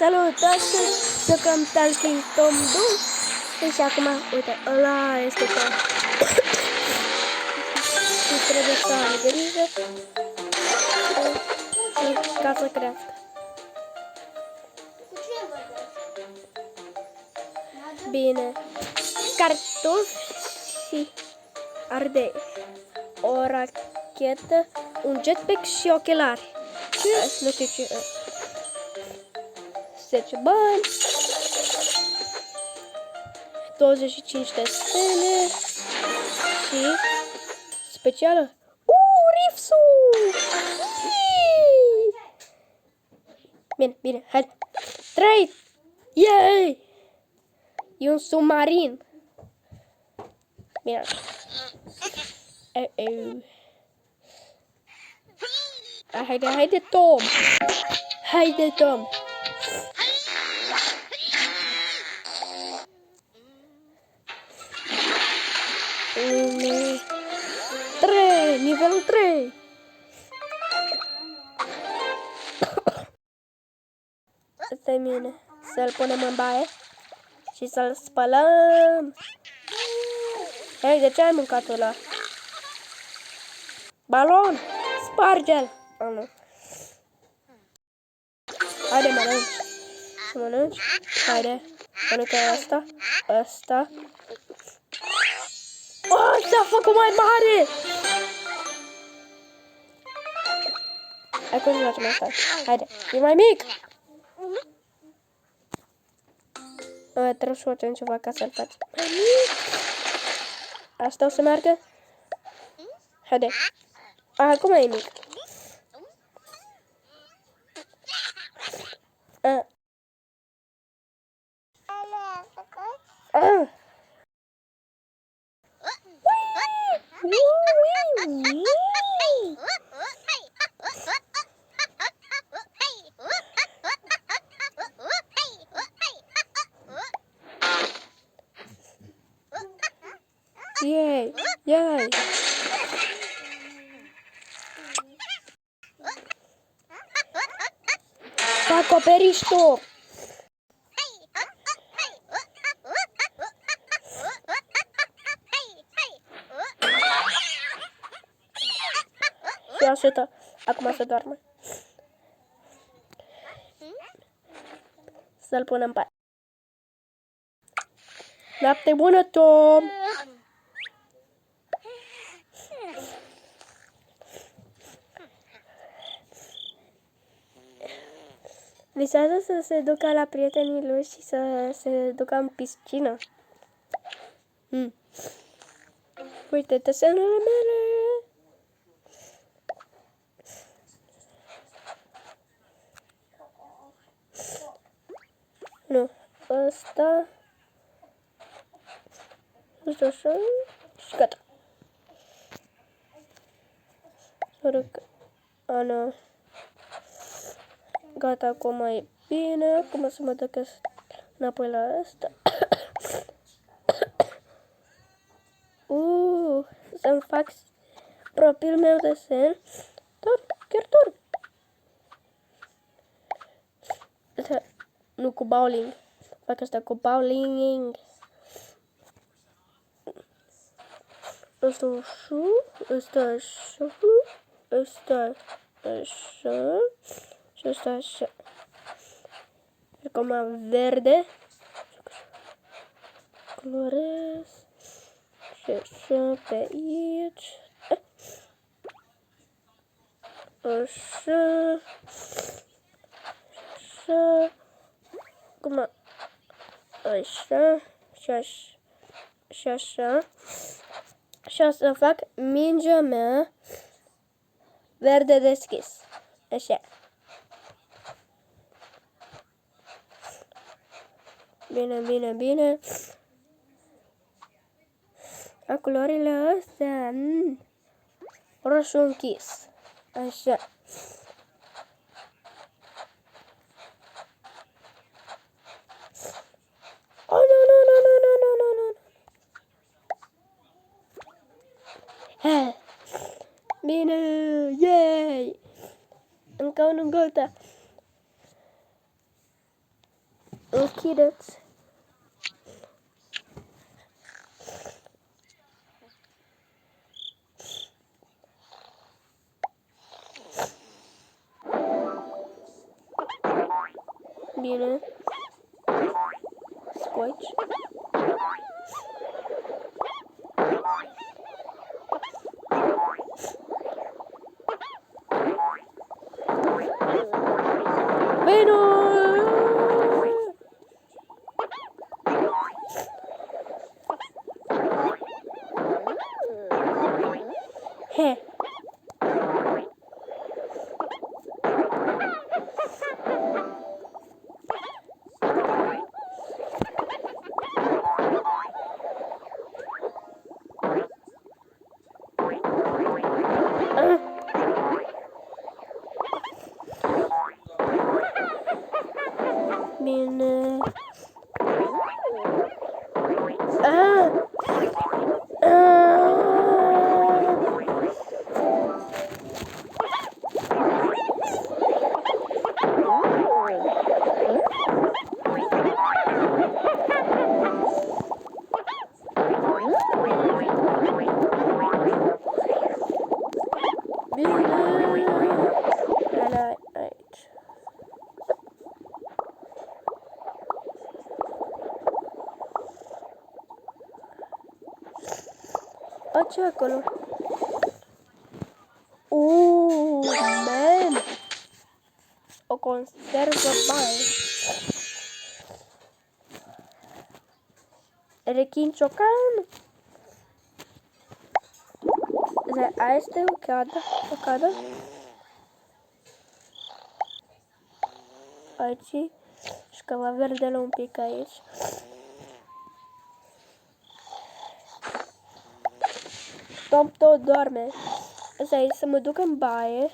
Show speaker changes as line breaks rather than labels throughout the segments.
Salut, astăzi jucăm Talking Tom 2 și acum, uite, ăla este tot. Și trebuie să am grijă ca să crească. Bine, cartofi și ardei, o rachetă, un jetpack și ochelari. Nu știu ce. 10 bani, 25 de stele și specială. Rifsul! Bine, bine, hai. 3! Yay! E un submarin. Bine. Haide, haide, Tom! Haide, Tom! Nivelul 3. Asta e mine. Să-l punem în baie și să-l spălăm. Hei, de ce ai mâncat ăla? Balon! Sparge-l! Nu. Haide, mănânci. Să mănânci. Haide. Mănâncă asta. Asta. S-a făcut mai mare! Hai cum să facem asta? Haide, e mai mic! Trebuie să facem ceva ca să-l faci mai mic. Asta o să meargă? Haide. Acum e mic. Yay! Yay! Pe acoperiș tu! Și așa, acum să doarmă. Să-l punem pe. Noapte bună, Tom! Visează să se ducă la prietenii lui și să se ducă în piscină. Uite desenele mele! Nu, ăsta... Ăsta așa și gata. Ana. Gata, acum e bine. Acum să mă duc înapoi la asta. Să-mi fac propriul meu desen. Chiar dorm. Nu cu bowling. Fac asta cu bowling. Asta așa. Asta așa. Asta așa. Și asta așa. Acum verde. Colorez. Și așa pe aici. Așa. Așa. Acum așa. Și așa. Și așa. Și o să fac mingea mea verde deschis. Așa. Bine, bine, bine. A culorile astea. Roșu închis. Așa. Oh, nu. Bine, yay! Încă unul gata. Închideți. Bine. Scoci. Vino! He. Bine. Aici. Ce acolo? Man! O conservă bani. Rechin ciocan. Aia este o cadă. Aici. Și cava verdele un pic aici. Tom tot doarme. Asta e să mă duc în baie.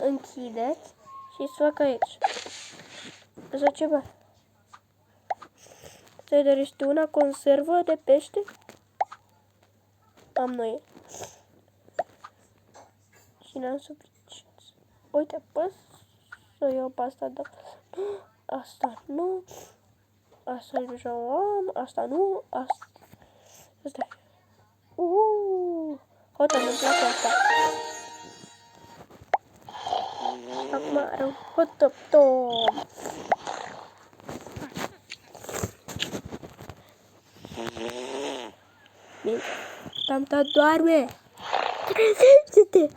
Închideți. Și să fac aici. Asta ceva. Ți-ai dorește una conservă de pește? Am noi. Și n-am suficient. Uite, pot să iau pe asta, da. Asta nu. Asta deja o am. Asta nu. Asta. Asta. Hot, îmi place asta. Acum are un hot top. Bine. Tanta doarme. Trezește-te.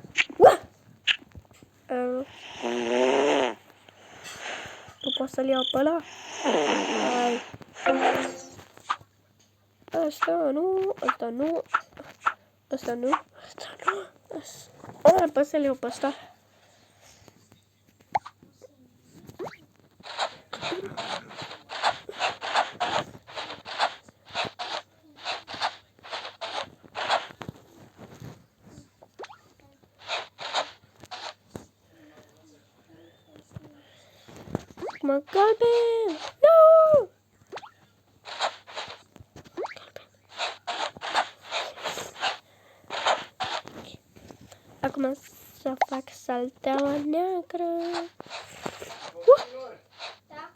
Nu pot să-l iau pe ăla? Hai. Asta nu. Asta nu. Asta nu. Asta nu. Asta. Pot să-l iau pe ăsta. Mă, galben! Nu! Acum să fac salteaua neagră.
Da?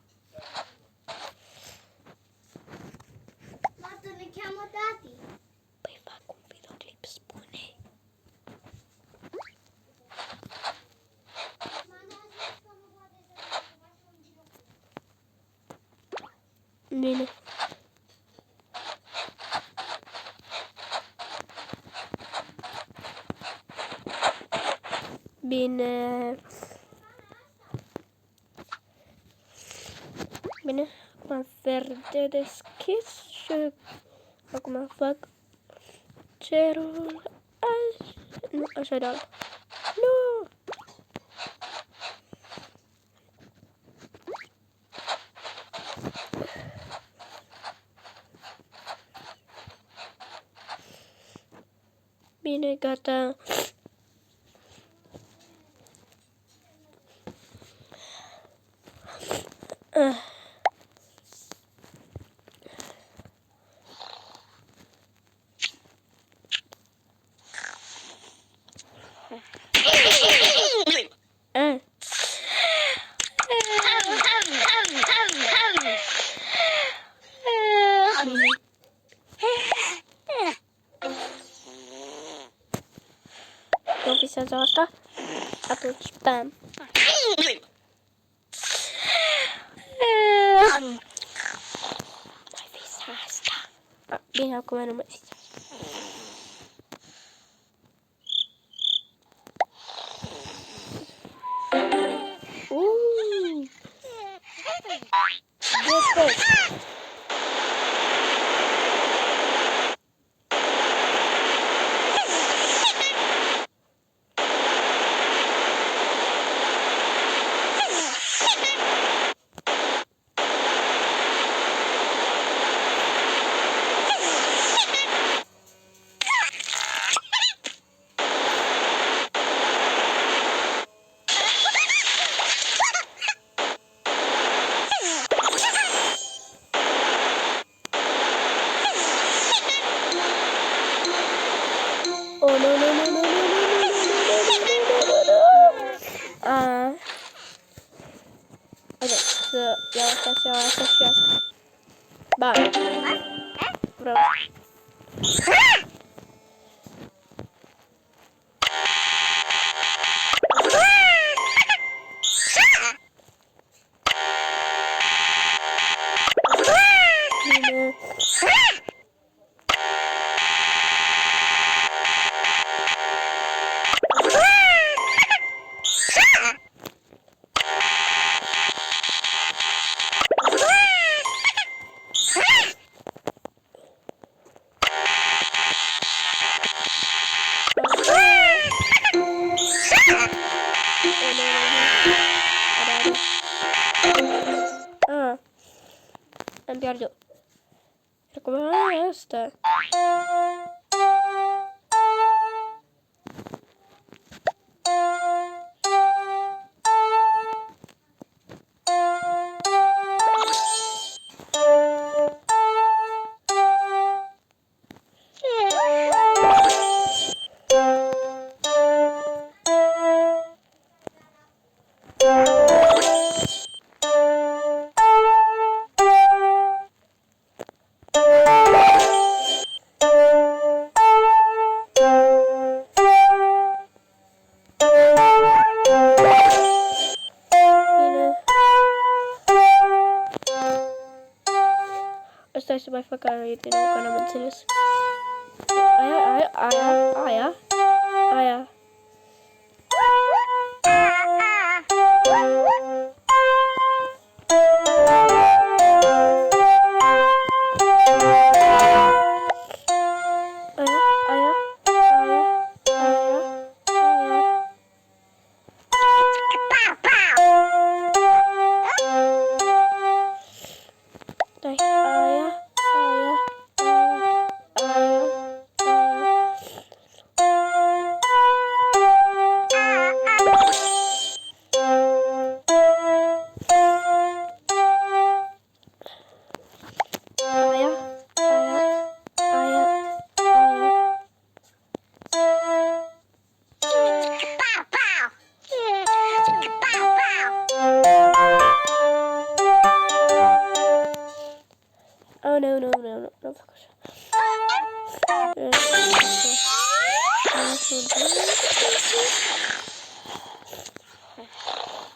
Tată, ne cheamă tati.
Păi fac un videoclip, spune. Bine. Bine. Bine. Acum verde deschis și acum fac cerul așa. Nu, așa de alb. Nu! Bine, gata. visează asta, atunci bam. Mai visa asta. Bine, acum nu mai visa. Oh, no, no, no, no, no, no, no, no, no, no. Haideți să iau asta, să iau asta și asta. Ba, vreau. Bine. Am pierdut. Și acum asta. Stai să mai fac aia din nou, că n-am înțeles. Aia. Oh, no, nu fac așa.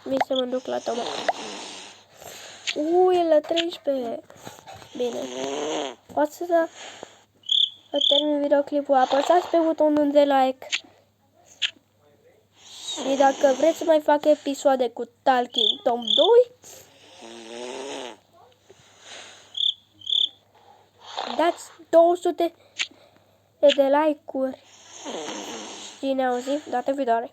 Vin să mă duc la tomat. E la 13. Bine. O să termin videoclipul. Apăsați pe butonul de like. Și dacă vreți să mai fac episoade cu Talking Tom 2, dați 200 de like-uri. Și ne auzim data viitoare.